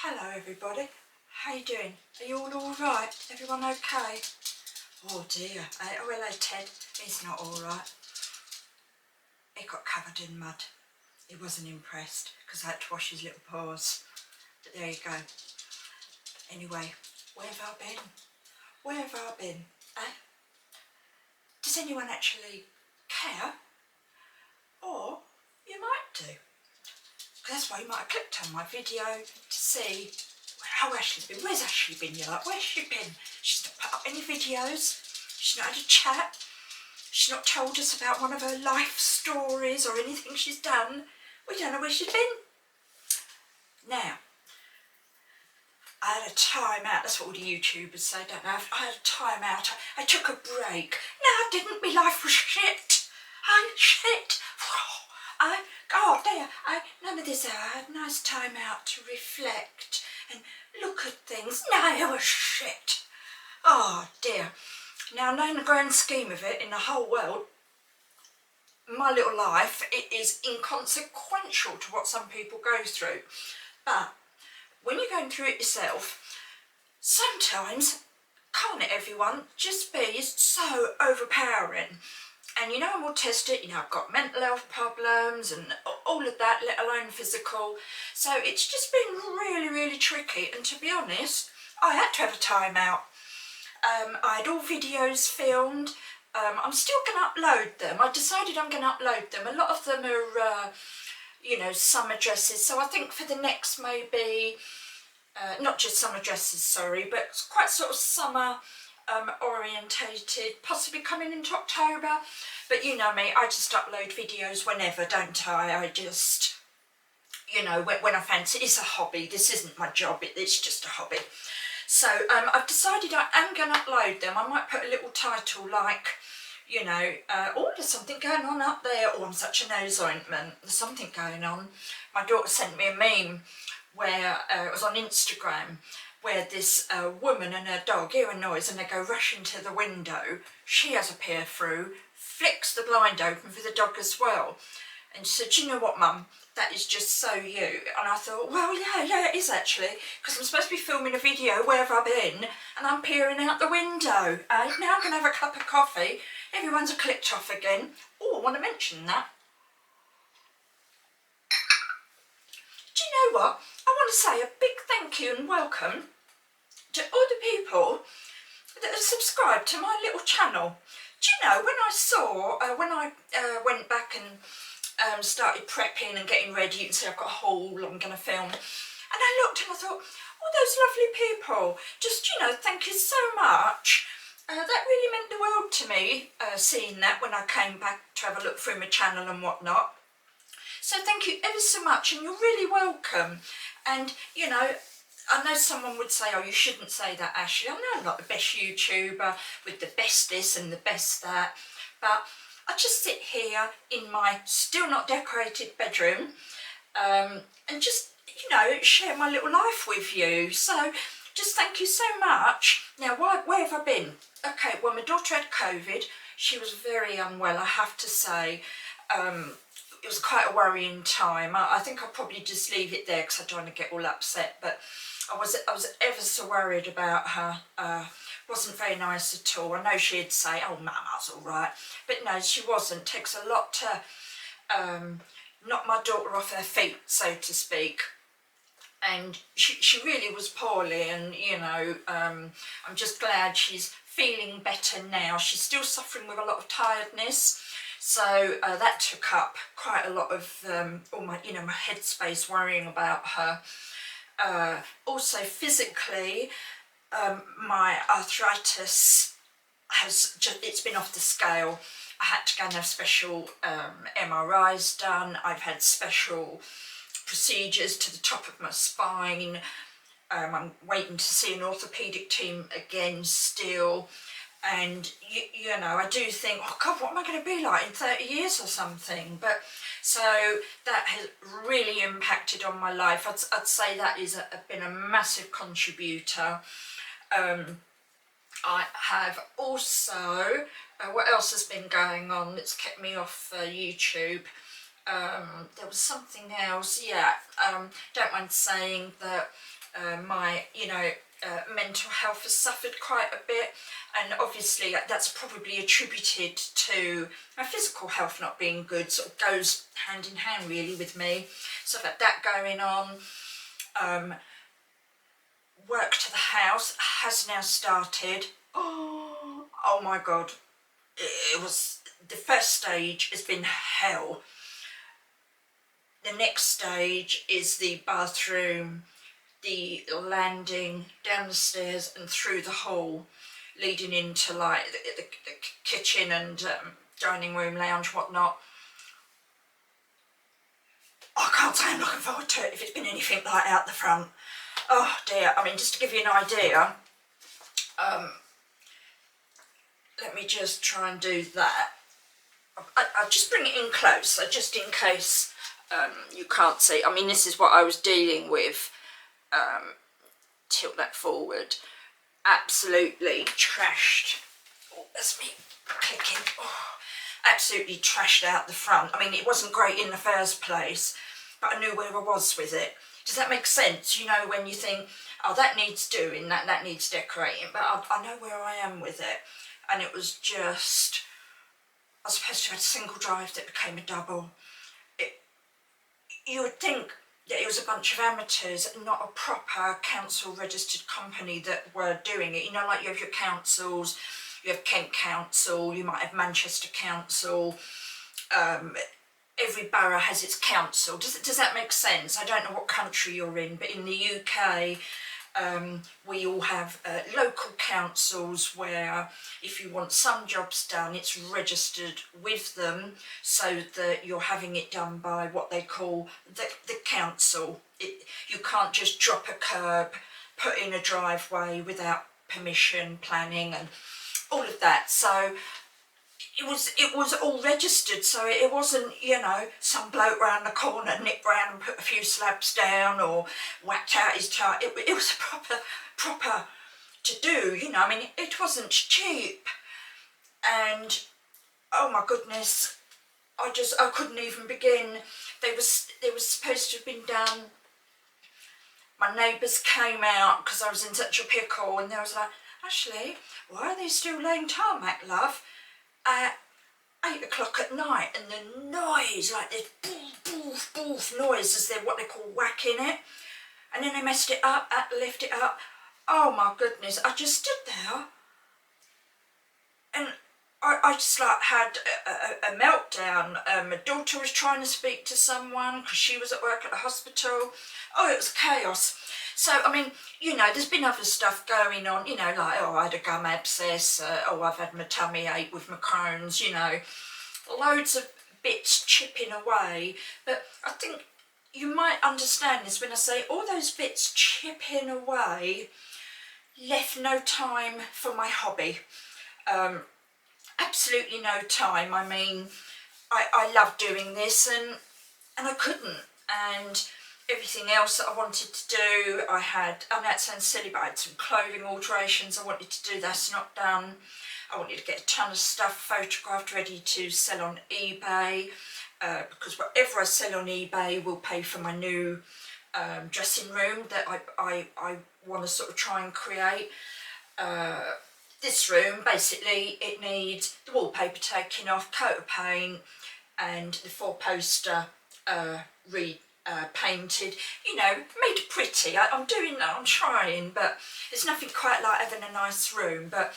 Hello everybody, how you doing? Are you all alright? Everyone okay? Oh dear, oh hello Ted, he's not alright. He got covered in mud. He wasn't impressed because I had to wash his little paws. But there you go. Anyway, where have I been? Where have I been? Eh? Does anyone actually care? Or you might do. That's why you might have clicked on my video to see how Ashley's been. Where's Ashley been? You're like, where's she been? She's not put up any videos. She's not had a chat. She's not told us about one of her life stories or anything she's done. We don't know where she's been. Now, I had a time out. That's what all the YouTubers say, don't they? I had a time out. I took a break. No, I didn't. My life was shit. Shit. Oh dear, none of this. I had a nice time out to reflect and look at things. No, it was shit. Oh dear. Now, in the grand scheme of it, in the whole world, my little life, it is inconsequential to what some people go through. But when you're going through it yourself, sometimes, can't it everyone, just be so overpowering. And you know, I'm autistic, you know, I've got mental health problems and all of that, let alone physical. So it's just been really, really tricky. And to be honest, I had to have a time out. I had all videos filmed. I'm still going to upload them. I decided I'm going to upload them. A lot of them are, you know, summer dresses. So I think for the next maybe, not just summer dresses, sorry, but quite sort of summer orientated, possibly coming into October. But you know me, I just upload videos whenever, don't I? I just, you know, when I fancy. It's a hobby. This isn't my job, it's just a hobby. So I've decided I am going to upload them. I might put a little title like, you know, oh, there's something going on up there. Oh, I'm such a nose ointment. There's something going on. My daughter sent me a meme where it was on Instagram, where this woman and her dog hear a noise and they go rushing to the window. She has a peer through, flicks the blind open for the dog as well. And she said, "Do you know what, Mum? That is just so you." And I thought, well, yeah, it is actually, because I'm supposed to be filming a video, where have I been? And I'm peering out the window. Now I'm going to have a cup of coffee. Everyone's clicked off again. Oh, I want to mention that. Do you know what? I want to say a big thank you and welcome to all the people that have subscribed to my little channel. Do you know, when I saw, when I went back and started prepping and getting ready, you can see I've got a haul I'm going to film, and I looked and I thought, oh, those lovely people, just, you know, thank you so much. That really meant the world to me, seeing that when I came back to have a look through my channel and whatnot. So thank you ever so much, and you're really welcome. And, you know, I know someone would say, oh, you shouldn't say that, Ashley. I know I'm not the best YouTuber with the best this and the best that, but I just sit here in my still not decorated bedroom and just, you know, share my little life with you. So just thank you so much. Now, where have I been? Okay, well, my daughter had COVID. She was very unwell, I have to say. It was quite a worrying time. I think I'll probably just leave it there because I don't want to get all upset, but I was ever so worried about her. Wasn't very nice at all. I know she'd say, oh, Mama's all right, but no, she wasn't. It takes a lot to knock my daughter off her feet, so to speak. And she really was poorly, and, you know, I'm just glad she's feeling better now. She's still suffering with a lot of tiredness. So that took up quite a lot of all my, you know, my headspace worrying about her. Also physically, my arthritis has just, it's been off the scale. I had to go and have special MRIs done. I've had special procedures to the top of my spine. I'm waiting to see an orthopaedic team again still. And, you know, I do think, oh God, what am I going to be like in 30 years or something? But so that has really impacted on my life. I'd say that is been a massive contributor. I have also, what else has been going on that's kept me off YouTube? There was something else, yeah. Don't mind saying that my, mental health has suffered quite a bit, and obviously that's probably attributed to my physical health not being good. Sort of goes hand in hand really with me. So I've had that going on. Work to the house has now started. Oh my god, it was, the first stage has been hell. The next stage is the bathroom, the landing, down the stairs and through the hall, leading into like the kitchen and dining room, lounge, whatnot. I can't say I'm looking forward to it if it's been anything like out the front. Oh dear, I mean, just to give you an idea, let me just try and do that. I'll just bring it in closer, just in case you can't see. I mean, this is what I was dealing with. Tilt that forward. Absolutely trashed. Oh, that's me clicking. Oh, absolutely trashed out the front. I mean, it wasn't great in the first place, but I knew where I was with it. Does that make sense? You know, when you think, oh, that needs doing, that needs decorating, but I know where I am with it. And it was just, I was supposed to have a single drive that became a double. You would think that it was a bunch of amateurs, not a proper council registered company that were doing it. You know, like you have your councils, you have Kent Council, you might have Manchester Council, every borough has its council. Does that make sense? I don't know what country you're in, but in the UK, we all have local councils where if you want some jobs done, it's registered with them so that you're having it done by what they call the council. You can't just drop a curb, put in a driveway without permission, planning and all of that. So it was all registered, so it wasn't, some bloke round the corner nipped round and put a few slabs down or whacked out his tire. It was a proper to do, I mean, it wasn't cheap. And oh my goodness, I couldn't even begin. They was supposed to have been done. My neighbours came out because I was in such a pickle, and they was like, Ashley, why are they still laying tarmac, love, at 8 o'clock at night? And the noise, like this boof, boof, boof noise, as they're what they call whacking it. And then they messed it up, had to lift it up. Oh my goodness, I just stood there and I just like had a meltdown. My daughter was trying to speak to someone because she was at work at the hospital. Oh, it was chaos. So, I mean, there's been other stuff going on, like, oh, I had a gum abscess, I've had my tummy ache with my Crohn's, loads of bits chipping away. But I think you might understand this when I say all those bits chipping away left no time for my hobby. Absolutely no time. I mean, I love doing this and I couldn't. And everything else that I wanted to do, I know it sounds silly, but I had some clothing alterations I wanted to do, that's not done. I wanted to get a ton of stuff photographed ready to sell on eBay, because whatever I sell on eBay will pay for my new dressing room that I want to sort of try and create. This room, basically, it needs the wallpaper taken off, coat of paint, and the four-poster painted, made pretty. I'm doing that, I'm trying, but there's nothing quite like having a nice room. But,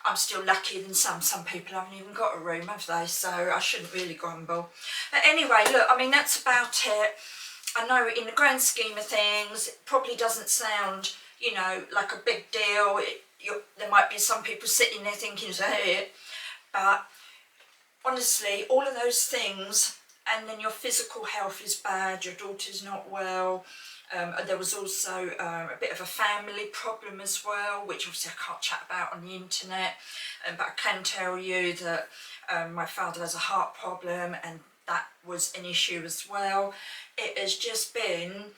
I'm still luckier than some people haven't even got a room, have they? So I shouldn't really grumble. But anyway, look, I mean, that's about it. I know in the grand scheme of things, it probably doesn't sound, like a big deal. There might be some people sitting there thinking, is that it? But honestly, all of those things, and then your physical health is bad, your daughter's not well. There was also a bit of a family problem as well, which obviously I can't chat about on the internet, but I can tell you that my father has a heart problem, and that was an issue as well. It has just been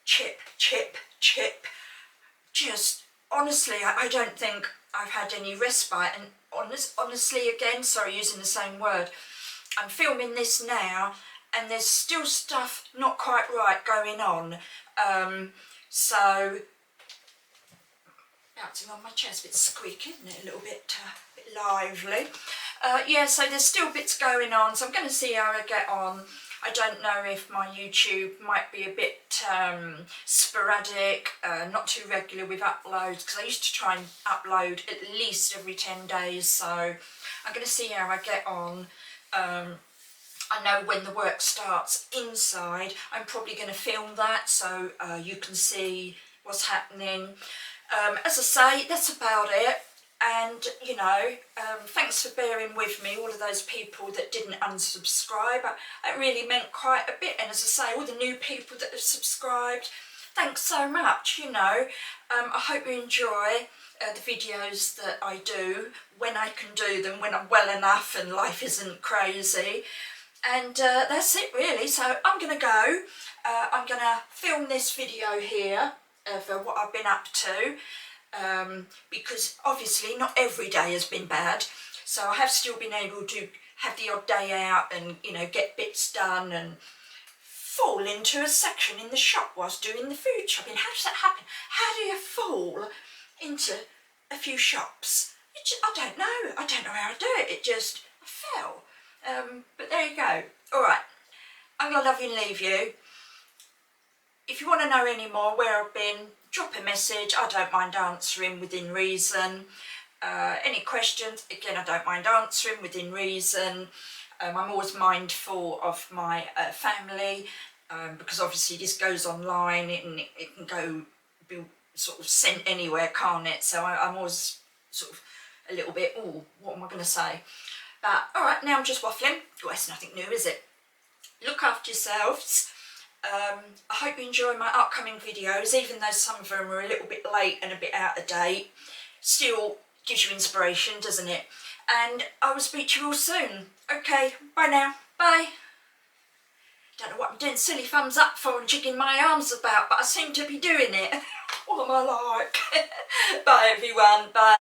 chip, chip, chip. Just honestly, I don't think I've had any respite. And honestly, again, sorry using the same word, I'm filming this now and there's still stuff not quite right going on. So, bouncing on my chair, it's a bit squeaky, isn't it? A little bit, lively. Yeah, so there's still bits going on, so I'm going to see how I get on. I don't know if my YouTube might be a bit sporadic, not too regular with uploads, because I used to try and upload at least every 10 days, so I'm going to see how I get on. I know when the work starts inside, I'm probably going to film that, so you can see what's happening. As I say, that's about it. And, you know, thanks for bearing with me, all of those people that didn't unsubscribe. It really meant quite a bit. And as I say, all the new people that have subscribed, thanks so much, you know. I hope you enjoy the videos that I do, when I can do them, when I'm well enough and life isn't crazy. And that's it really. So I'm going to go. I'm going to film this video here for what I've been up to. Because obviously not every day has been bad, so I have still been able to have the odd day out and, you know, get bits done and fall into a section in the shop whilst doing the food shopping. How does that happen? How do you fall into a few shops? I don't know. I don't know how I do it. I fell. But there you go. Alright, I'm going to love you and leave you. If you want to know any more where I've been, drop a message. I don't mind answering within reason. Any questions, again, I don't mind answering within reason. I'm always mindful of my family, because obviously this goes online and it can be sort of sent anywhere, can't it? So I'm always sort of a little bit, oh, what am I going to say? But alright, now I'm just waffling. Well, it's nothing new, is it? Look after yourselves. I hope you enjoy my upcoming videos, even though some of them are a little bit late and a bit out of date. Still gives you inspiration, doesn't it? And I will speak to you all soon. Okay, bye now. Bye. Don't know what I'm doing silly thumbs up for and jigging my arms about, but I seem to be doing it. What am I like? Bye everyone. Bye.